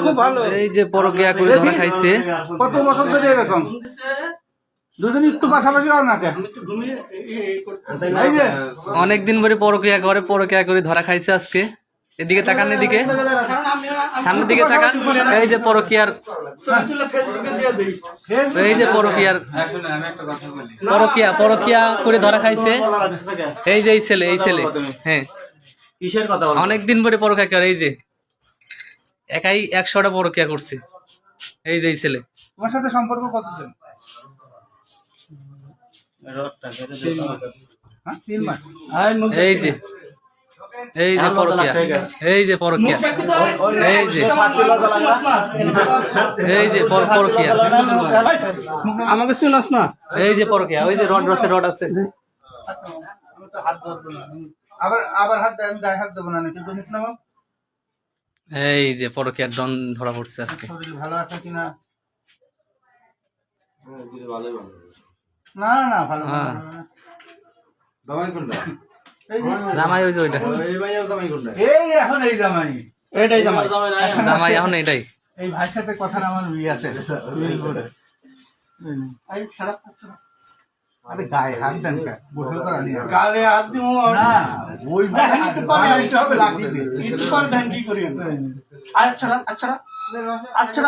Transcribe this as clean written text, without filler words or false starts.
খুব ভালো। এই যে পরকিয়া করে ধরা খাইছে। কত বছর ধরে এরকম দুদিন একটু পাশাপাশি হও না কেন? অনেকদিন ধরে পরকিয়া করে ধরা খাইছে আজকে। এদিকে তাকান, এদিকে সামনের দিকে তাকান। এই যে পরকিয়ার পরকিয়া করে ধরা খাইছে। এই যে এই ছেলে হ্যাঁ, কিসের কথা? অনেকদিন ধরে পরকিয়া করে। এই যে একাই 100টা পরকিয়া করছে। এই যে এই ছেলে। তোমার সাথে সম্পর্ক কতদিন? 3 মাস। এই যে পরকিয়া, এই যে পরকিয়া, এই যে পরকিয়া, আমাকে চিনস না? এই যে পরকিয়া। ওই যে রড আছে। আবার হাত দেয়, আমি গায়ে হাত দেবো না, কিন্তু মুখ নামাও। এই যে পরকিয়ার ডন ধরা পড়ছে আজকে। শরীর ভালো আছে কিনা? না না, ভালো না। জামাই কোনটা? জামাই ওই যে ওইটা। এই এখন এই জামাই, এটাই জামাই। জামাই এখন এটাই। এই ভাইয়ের সাথে কথা আমার মিল আছে। আরে গায়ে হাত দেন কেন? গোসল করা নিয়ে গায়ে হাত দিব না, ওই ভাই একটু হবে লাঠি দিয়ে একটু পর ধ্যান কি করি। আচ্ছা